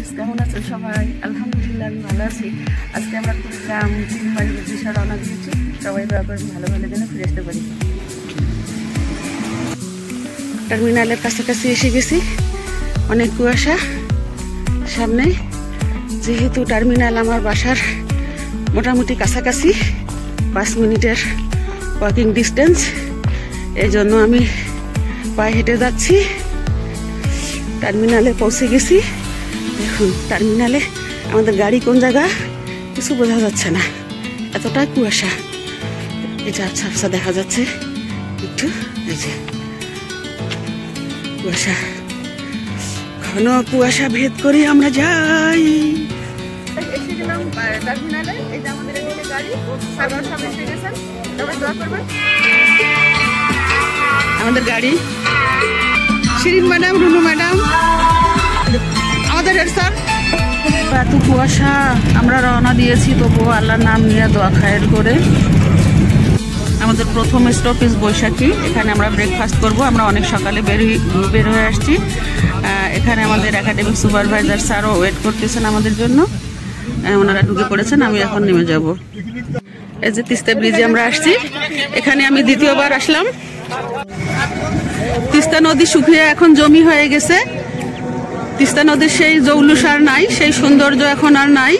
Guys, কেমন আছেন সবাই? আলহামদুলিল্লাহ আমি ভালো আছি। আজকে আমরা কুড়িগ্রাম চিলমারির উদ্দেশ্যে রওনা দিয়েছি। সবাই দোয়া করবেন ভালো ভালো যেন ফিরে আসতে পারি। টার্মিনালের কাছাকাছি এসে গেছি। অনেক কুয়াশা সামনে, যেহেতু টার্মিনাল আমার বাসার মোটামুটি কাছাকাছি 5 মিনিটের ওয়াকিং ডিস্টেন্স, এই জন্য আমি পায়ে হেঁটে যাচ্ছি। টার্মিনালে পৌঁছে গেছি। দেখুন টার্মিনালে আমাদের গাড়ি কোন জায়গা কিছু বোঝা যাচ্ছে না, এতটা কুয়াশা। এই যে আবছা আবছা দেখা যাচ্ছে একটু, এই যে কুয়াশা, ঘন কুয়াশা ভেদ করে আমরা যাই। এসে গেলাম টার্মিনালে। এই যে আমাদের এদিকে গাড়ি, সাগর সব এসে গেছেন। সবাই দোয়া করবেন। আমাদের গাড়ি, শিরিন ম্যাডাম, রুনু ম্যাডাম, আমাদের হেড স্যার। এত কুয়াশা, আমরা রওনা দিয়েছি তবুও আল্লাহর নাম নিয়ে দোয়া খায়ের করে। আমাদের প্রথম স্টপেজ বৈশাখী, এখানে আমরা ব্রেকফাস্ট করব। আমরা অনেক সকালে বের হয়ে আসছি। এখানে আমাদের একাডেমিক সুপারভাইজার স্যারও ওয়েট করতেছেন আমাদের জন্য। ওনারা ঢুকে পড়েছেন, আমি এখন নেমে যাব। এই যে তিস্তা ব্রিজে আমরা আসছি। এখানে আমি দ্বিতীয়বার আসলাম। তিস্তা নদী শুকিয়ে এখন জমি হয়ে গেছে। তিস্তা নদীর সেই জৌলুস আর নাই, সেই সৌন্দর্য এখন আর নাই।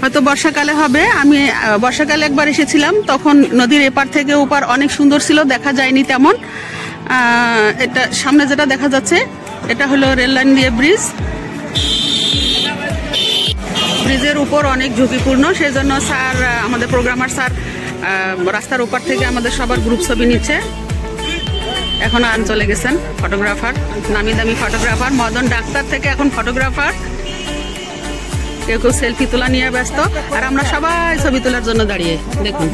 হয়তো বর্ষাকালে হবে। আমি বর্ষাকালে একবার এসেছিলাম, তখন নদীর এপার থেকে ওপার অনেক সুন্দর ছিল, দেখা যায়নি তেমন। এটা সামনে যেটা দেখা যাচ্ছে এটা হলো রেল লাইন দিয়ে ব্রিজ। ব্রিজের উপর অনেক ঝুঁকিপূর্ণ, সেই জন্য স্যার, আমাদের প্রোগ্রামার স্যার রাস্তার ওপার থেকে আমাদের সবার গ্রুপ ছবি নিচ্ছে। এখন আন চলে গেছেন ফটোগ্রাফার, নামি দামি ফটোগ্রাফার। মদন ডাক্তার থেকে এখন ফটোগ্রাফার। কেউ কেউ সেলফি তোলা নিয়ে ব্যস্ত, আর আমরা সবাই ছবি তোলার জন্য দাঁড়িয়ে। দেখুন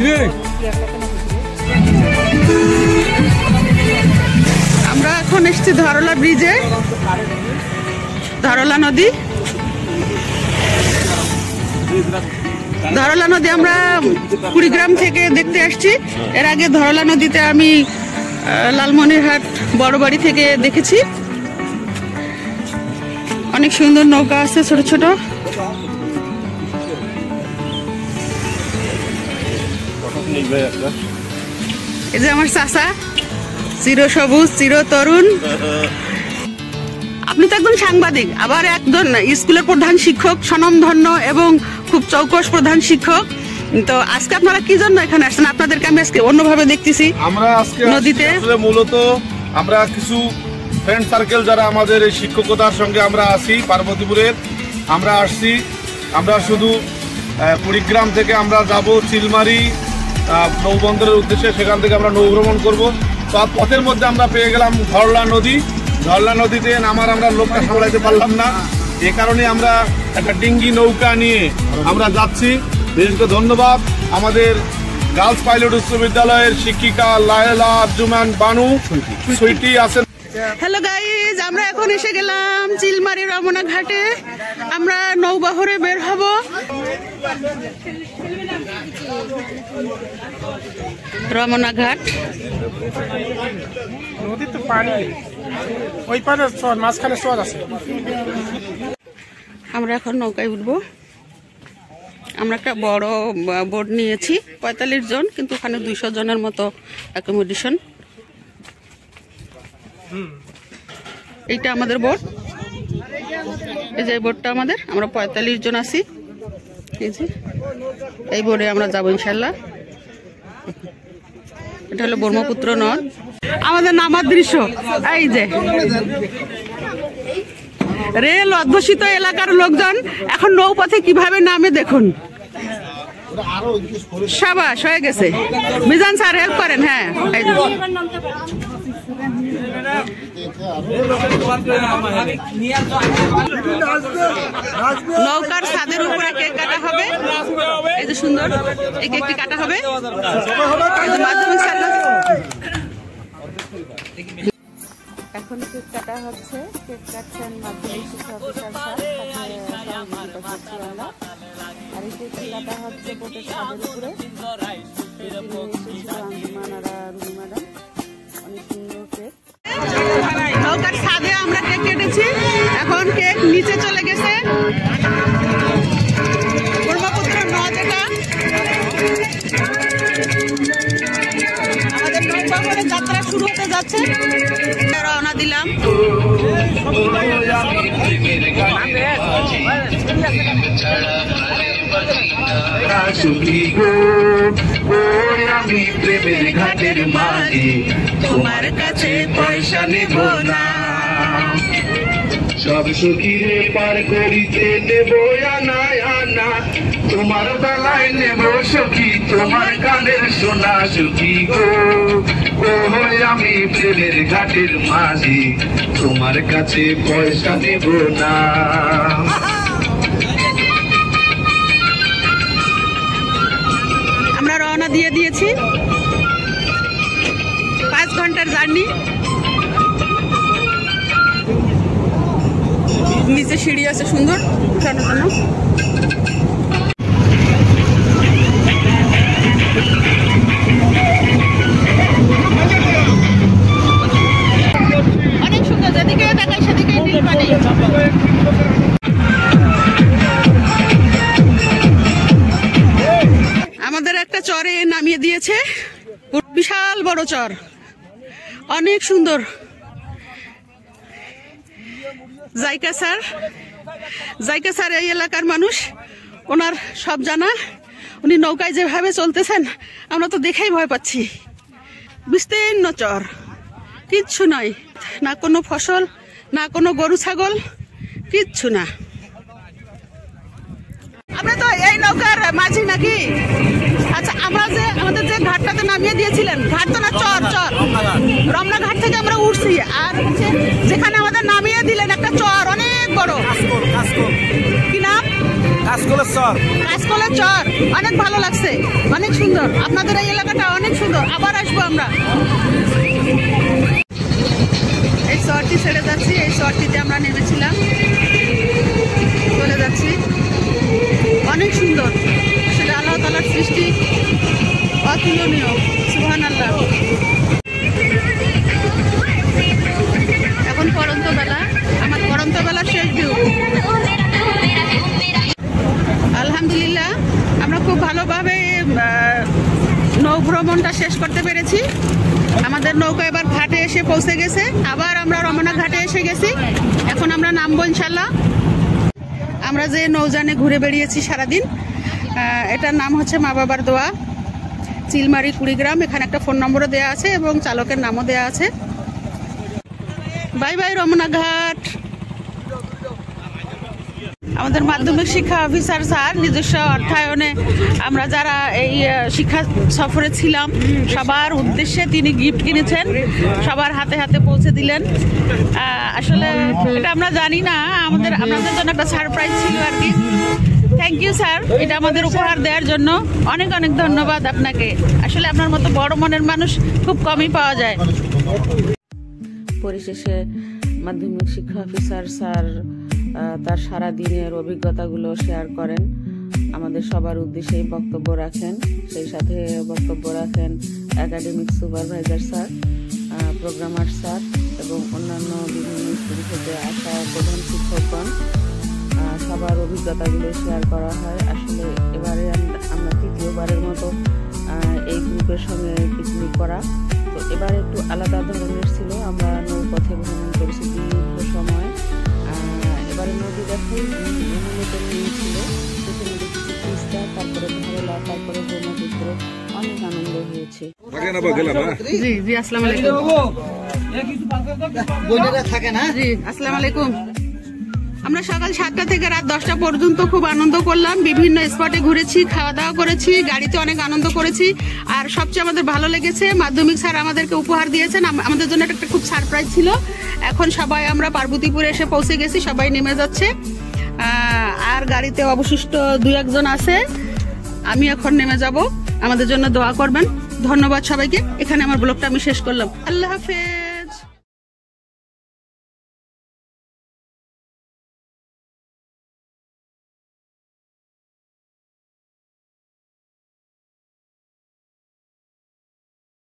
আমরা এখন এসেছি ধরলা ব্রিজে, ধরলা নদী। ধরলা নদী আমরা কুড়িগ্রাম থেকে দেখতে আসছি। এর আগে ধরলা নদীতে আমি লালমনিরহাট বড় বাড়ি থেকে দেখেছি। অনেক সুন্দর নৌকা আছে, ছোট ছোট। এই যে আমার চাচা, চির সবুজ, চির তরুণ। আপনি তো একজন সাংবাদিক, আবার একজন স্কুলের প্রধান শিক্ষক, স্বনামধন্য এবং খুব চৌকস প্রধান শিক্ষক। তো আজকে আপনারা কি জন্য এখানে আসছেন? আপনাদেরকে আমি আজকে অন্যভাবে দেখতেছি। আমরা আজকে নদীতে মূলত আমরা কিছু ফ্রেন্ড সার্কেল যারা আমাদের এই শিক্ষকতার সঙ্গে আমরা আছি পার্বতীপুরের, আমরা আসছি। আমরা শুধু কুড়িগ্রাম থেকে আমরা যাব চিলমারি নৌবন্দরের উদ্দেশ্যে, সেখান থেকে আমরা নৌ ভ্রমণ করবো। তো পথের মধ্যে আমরা পেয়ে গেলাম ধরলা নদী। ধরলা নদীতে নামার আমরা লোকটা সামলাইতে পারলাম না, এ কারণে আমরা একটা ডিঙ্গি নৌকা নিয়ে আমরা যাচ্ছি। বিশেষ করে ধন্যবাদ আমাদের গার্লস পাইলট উচ্চ বিদ্যালয়ের শিক্ষিকা লায়লা আরজুমান বানু সুইটি আছেন। হ্যালো গাইজ, আমরা এখন এসে গেলাম চিলমারি রমনা ঘাটে। আমরা নৌবহরে বের হব। রমনা ঘাট, নদীর তো পানি ওই পারে, মাঝখানে চর আছে। আমরা এখন নৌকায় উঠবো। আমরা একটা বড় বোট নিয়েছি, 45 জন, কিন্তু ওখানে 200 জনের মতো অ্যাকোমোডেশন। এইটা আমাদের বোট, এই যে বোটটা আমাদের। আমরা 45 জন আছি। এই বোটে আমরা যাবো ইনশাল্লাহ। এটা হলো ব্রহ্মপুত্র নদ। আমাদের নামার দৃশ্য এই যে। রেল অধ্যুষিত এলাকার লোকজন এখন নৌপথে কিভাবে নামে দেখুন। সাবাস, হয়ে গেছে। মিজান স্যার হেল্প করেন। হ্যাঁ, নৌকার ছাদের উপরে কেক কাটা হবে। এই যে সুন্দর, এই কেকটি কাটা হবে। এখন কেক কাটা হচ্ছে। কেক কাটছেন মাধ্যমিক শিক্ষা অফিসার স্যার, আর এই কেকটি কাটা হচ্ছে বোটের ছাদের উপরে। অনেক সুন্দর কেক। নৌকার ছাদে আমরা কেক কেটেছি, এখন কেক নিচে চলে করে যাত্রা শুরু হতে যাচ্ছে, রওনা দিলাম। আমি প্রেমের ঘাটের মাঝি, তোমার কাছে পয়সা নেব না। সব সুখীরে পার করিতে নেব আনা আনা, তোমার বেলায় নেব সখী তোমার গানের সোনা সুখী গো। আমি প্রেমের ঘাটের মাঝি, তোমার কাছে পয়সা নেব না। আমরা রওনা দিয়ে দিয়েছি, 5 ঘন্টার জার্নি। নিচে সিঁড়ি আছে সুন্দর উঠানোর জন্য। অনেক সুন্দর, যেদিকে দেখাই সেদিকে পানি। আমাদের একটা চরে নামিয়ে দিয়েছে, বিশাল বড় চর, অনেক সুন্দর। জায়কা স্যার এই এলাকার মানুষ, ওনার সব জানা। উনি নৌকায় যেভাবে চলতেছেন আমরা তো দেখেই ভয় পাচ্ছি। বিস্তীর্ণ চর, কিচ্ছু নয়, না কোনো ফসল, না কোনো গরু ছাগল, কিচ্ছু না। আমরা তো এই নৌকার মাঝি নাকি? আচ্ছা, আমরা যে আমাদের যে ঘাটটাতে নামিয়ে দিয়েছিলেন, ঘাট তো না, চর রমনা ঘাট থেকে আমরা উঠছি, আর যেখানে আমাদের নামিয়ে দিলেন একটা চর অনেক বড়, কি নাম? কাশকলের চর। অনেক ভালো লাগছে, অনেক সুন্দর। আপনাদের এই এলাকাটা অনেক সুন্দর, আবার আসবো আমরা। এই চরটি ছেড়ে যাচ্ছি, এই চরটিতে আমরা নেমেছিলাম, চলে যাচ্ছি। অনেক সুন্দর, সেটা আল্লাহ তাআলার সৃষ্টি, অতুলনীয়। সুবহানাল্লাহ। এখন পড়ন্ত বেলা, আমার পড়ন্ত বেলার শেষ ভিউ। আলহামদুলিল্লাহ, আমরা খুব ভালোভাবে নৌ ভ্রমণটা শেষ করতে পেরেছি। আমাদের নৌকা এবার ঘাটে এসে পৌঁছে গেছে, আবার আমরা রমনা ঘাটে এসে গেছি। এখন আমরা নামবো ইনশাল্লাহ। আমরা যে নৌযানে ঘুরে বেরিয়েছি সারাদিন, এটার নাম হচ্ছে মা বাবার দোয়া, চিলমারি কুড়িগ্রাম। এখানে একটা ফোন নম্বরও দেওয়া আছে এবং চালকের নামও দেওয়া আছে। বাই বাই রমনা ঘাট। আমাদের মাধ্যমিক শিক্ষা অফিসার স্যার নিজস্ব অর্থায়নে আমরা যারা এই শিক্ষা সফরে ছিলাম সবার উদ্দেশ্যে তিনি গিফট কিনেছেন, সবার হাতে হাতে পৌঁছে দিলেন। আসলে এটা আমরা জানি না, আপনাদের জন্য একটা সারপ্রাইজ ছিল আর কি। থ্যাংক ইউ স্যার, এটা আমাদের উপহার দেওয়ার জন্য অনেক অনেক ধন্যবাদ আপনাকে। আসলে আপনার মতো বড় মনের মানুষ খুব কমই পাওয়া যায়। পরিশেষে মাধ্যমিক শিক্ষা অফিসার স্যার তার সারা দিনের অভিজ্ঞতাগুলো শেয়ার করেন, আমাদের সবার উদ্দেশ্যেই বক্তব্য রাখেন। সেই সাথে বক্তব্য রাখেন academic supervisor sir, programmer sir এবং অন্যান্য বিভিন্ন স্কুল থেকে আসা প্রধান শিক্ষকগণ। সবার অভিজ্ঞতাগুলো শেয়ার করা হয়। আসলে এবারে আমরা তৃতীয়বারের মতো এই গ্রুপের সঙ্গে পিকনিক করা, তো এবার একটু আলাদা ধরনের ছিল। আমরা নৌপথে ভ্রমণ করেছি দীর্ঘ সময়। এবারে নদী দেখাই ছিল, সেখানে দেখেছি তিস্তা, তারপরে ধরলা, তারপরে ব্রহ্মপুত্র। অনেক আনন্দ হয়েছে। জি জি, আসসালামু আলাইকুম। জি আসসালামু আলাইকুম। আমরা সকাল 7টা থেকে রাত 10টা পর্যন্ত খুব আনন্দ করলাম, বিভিন্ন স্পটে ঘুরেছি, খাওয়া দাওয়া করেছি, গাড়িতে অনেক আনন্দ করেছি। আর সবচেয়ে আমাদের ভালো লেগেছে মাধ্যমিক স্যার আমাদেরকে উপহার দিয়েছেন, আমাদের জন্য একটা খুব সারপ্রাইজ ছিল। এখন সবাই আমরা পার্বতীপুরে এসে পৌঁছে গেছি, সবাই নেমে যাচ্ছে। আর গাড়িতে অবশিষ্ট 2-1 জন আছে, আমি এখন নেমে যাব। আমাদের জন্য দোয়া করবেন। ধন্যবাদ সবাইকে। এখানে আমার ব্লগটা আমি শেষ করলাম। আল্লাহ হাফেজ।